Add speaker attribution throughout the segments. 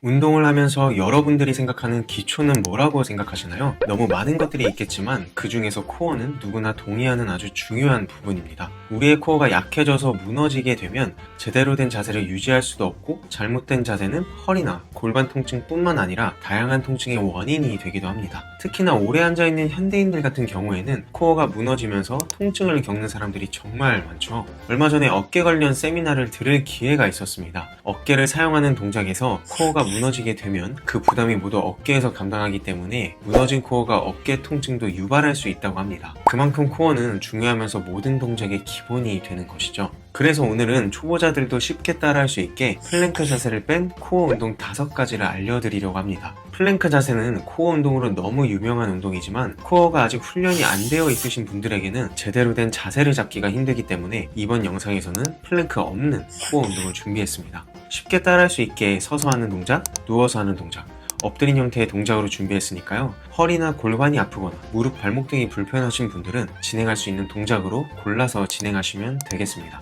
Speaker 1: 운동을 하면서 여러분들이 생각하는 기초는 뭐라고 생각하시나요? 너무 많은 것들이 있겠지만 그 중에서 코어는 누구나 동의하는 아주 중요한 부분입니다. 우리의 코어가 약해져서 무너지게 되면 제대로 된 자세를 유지할 수도 없고, 잘못된 자세는 허리나 골반 통증뿐만 아니라 다양한 통증의 원인이 되기도 합니다. 특히나 오래 앉아있는 현대인들 같은 경우에는 코어가 무너지면서 통증을 겪는 사람들이 정말 많죠. 얼마 전에 어깨 관련 세미나를 들을 기회가 있었습니다. 어깨를 사용하는 동작에서 코어가 무너지게 되면 그 부담이 모두 어깨에서 감당하기 때문에 무너진 코어가 어깨 통증도 유발할 수 있다고 합니다. 그만큼 코어는 중요하면서 모든 동작의 기본이 되는 것이죠. 그래서 오늘은 초보자들도 쉽게 따라할 수 있게 플랭크 자세를 뺀 코어 운동 5가지를 알려드리려고 합니다. 플랭크 자세는 코어 운동으로 너무 유명한 운동이지만 코어가 아직 훈련이 안 되어 있으신 분들에게는 제대로 된 자세를 잡기가 힘들기 때문에 이번 영상에서는 플랭크 없는 코어 운동을 준비했습니다. 쉽게 따라할 수 있게 서서 하는 동작, 누워서 하는 동작, 엎드린 형태의 동작으로 준비했으니까요. 허리나 골반이 아프거나 무릎, 발목 등이 불편하신 분들은 진행할 수 있는 동작으로 골라서 진행하시면 되겠습니다.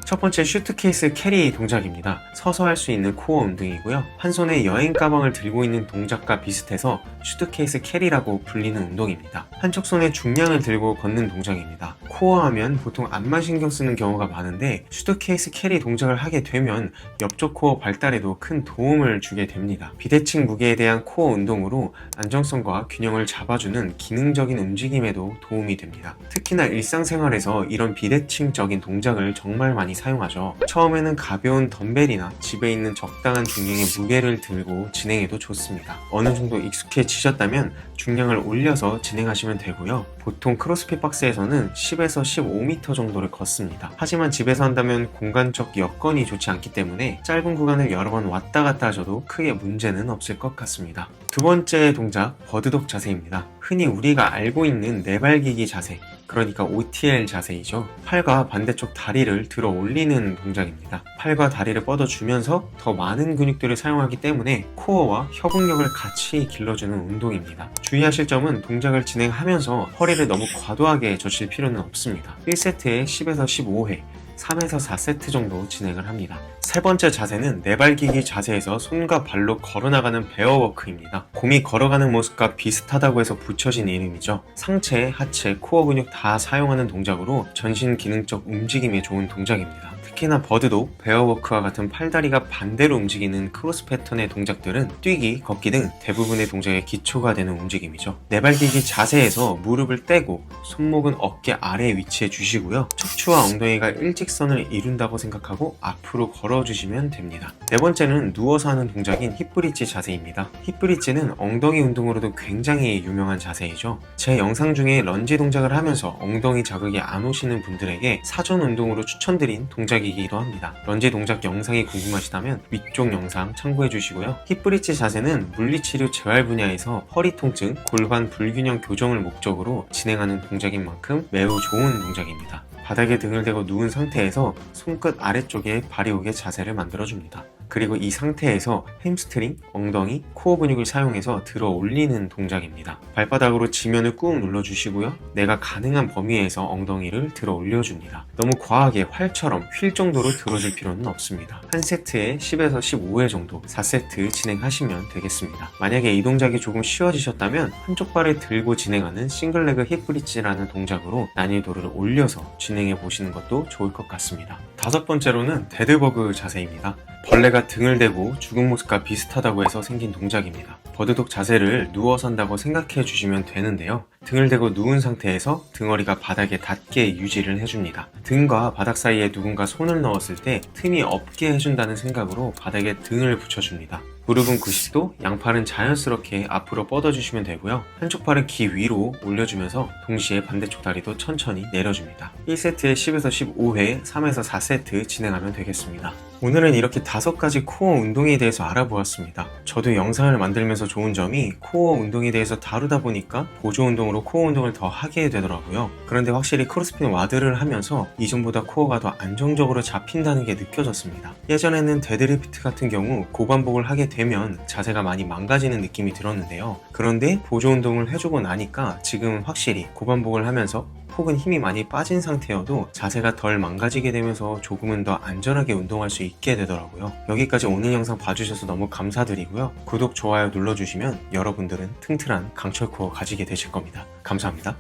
Speaker 1: 첫 번째, 슈트케이스 캐리 동작입니다. 서서 할 수 있는 코어 운동이고요. 한 손에 여행 가방을 들고 있는 동작과 비슷해서 슈트케이스 캐리라고 불리는 운동입니다. 한쪽 손에 중량을 들고 걷는 동작입니다. 코어 하면 보통 앞만 신경 쓰는 경우가 많은데 슈트케이스 캐리 동작을 하게 되면 옆쪽 코어 발달에도 큰 도움을 주게 됩니다. 비대칭 무게에 대한 코어 운동으로 안정성과 균형을 잡아주는 기능적인 움직임에도 도움이 됩니다. 특히나 일상생활에서 이런 비대칭적인 동작을 정말 많이 사용하죠. 처음에는 가벼운 덤벨이나 집에 있는 적당한 중량의 무게를 들고 진행해도 좋습니다. 어느 정도 익숙해지셨다면 중량을 올려서 진행하시면 되고요. 보통 크로스핏 박스에서는 10에서 15m 정도를 걷습니다. 하지만 집에서 한다면 공간적 여건이 좋지 않기 때문에 짧은 구간을 여러 번 왔다 갔다 하셔도 크게 문제는 없을 것 같습니다. 두 번째 동작, 버드독 자세입니다. 흔히 우리가 알고 있는 내발기기 자세, 그러니까 OTL 자세이죠. 팔과 반대쪽 다리를 들어 올리는 동작입니다. 팔과 다리를 뻗어주면서 더 많은 근육들을 사용하기 때문에 코어와 협응력을 같이 길러주는 운동입니다. 주의하실 점은 동작을 진행하면서 허리를 너무 과도하게 젖힐 필요는 없습니다. 1세트에 10에서 15회, 3에서 4세트 정도 진행을 합니다. 세 번째 자세는 내발기기 자세에서 손과 발로 걸어나가는 베어워크입니다. 곰이 걸어가는 모습과 비슷하다고 해서 붙여진 이름이죠. 상체, 하체, 코어 근육 다 사용하는 동작으로 전신 기능적 움직임에 좋은 동작입니다. 특히나 버드독, 베어워크와 같은 팔다리가 반대로 움직이는 크로스 패턴의 동작들은 뛰기, 걷기 등 대부분의 동작의 기초가 되는 움직임이죠. 내발기기 자세에서 무릎을 떼고 손목은 어깨 아래에 위치해 주시고요. 척추와 엉덩이가 일직선을 이룬다고 생각하고 앞으로 걸어주시면 됩니다. 네 번째는 누워서 하는 동작인 힙브릿지 자세입니다. 힙브릿지는 엉덩이 운동으로도 굉장히 유명한 자세이죠. 제 영상 중에 런지 동작을 하면서 엉덩이 자극이 안 오시는 분들에게 사전 운동으로 추천드린 동작이기도 합니다. 런지 동작 영상이 궁금하시다면 위쪽 영상 참고해 주시고요. 힙브릿지 자세는 물리치료 재활 분야에서 허리 통증, 골반 불균형 교정을 목적으로 진행하는 동작인 만큼 매우 좋은 동작입니다. 바닥에 등을 대고 누운 상태에서 손끝 아래쪽에 발이 오게 자세를 만들어줍니다. 그리고 이 상태에서 햄스트링, 엉덩이, 코어 근육을 사용해서 들어 올리는 동작입니다. 발바닥으로 지면을 꾹 눌러주시고요. 내가 가능한 범위에서 엉덩이를 들어 올려줍니다. 너무 과하게 활처럼 휠 정도로 들어줄 필요는 없습니다. 한 세트에 10에서 15회 정도 4세트 진행하시면 되겠습니다. 만약에 이 동작이 조금 쉬워지셨다면 한쪽 발을 들고 진행하는 싱글레그 힙브릿지라는 동작으로 난이도를 올려서 진행해 보시는 것도 좋을 것 같습니다. 다섯 번째로는 데드버그 자세입니다. 벌레가 등을 대고 죽은 모습과 비슷하다고 해서 생긴 동작입니다. 버드독 자세를 누워서 한다고 생각해 주시면 되는데요. 등을 대고 누운 상태에서 등허리가 바닥에 닿게 유지를 해줍니다. 등과 바닥 사이에 누군가 손을 넣었을 때 틈이 없게 해준다는 생각으로 바닥에 등을 붙여줍니다. 무릎은 90도, 양팔은 자연스럽게 앞으로 뻗어주시면 되고요. 한쪽 팔을 귀 위로 올려주면서 동시에 반대쪽 다리도 천천히 내려줍니다. 1세트에 10에서 15회, 3에서 4세트 진행하면 되겠습니다. 오늘은 이렇게 5가지 코어 운동에 대해서 알아보았습니다. 저도 영상을 만들면서 좋은 점이 코어 운동에 대해서 다루다 보니까 보조 운동으로 코어 운동을 더 하게 되더라고요. 그런데 확실히 크로스핏 와드를 하면서 이전보다 코어가 더 안정적으로 잡힌다는 게 느껴졌습니다. 예전에는 데드리프트 같은 경우 고반복을 하게 되면 자세가 많이 망가지는 느낌이 들었는데요. 그런데 보조 운동을 해주고 나니까 지금은 확실히 고반복을 하면서 혹은 힘이 많이 빠진 상태여도 자세가 덜 망가지게 되면서 조금은 더 안전하게 운동할 수 있게 되더라고요. 여기까지 오늘 영상 봐주셔서 너무 감사드리고요. 구독, 좋아요 눌러주시면 여러분들은 튼튼한 강철 코어 가지게 되실 겁니다. 감사합니다.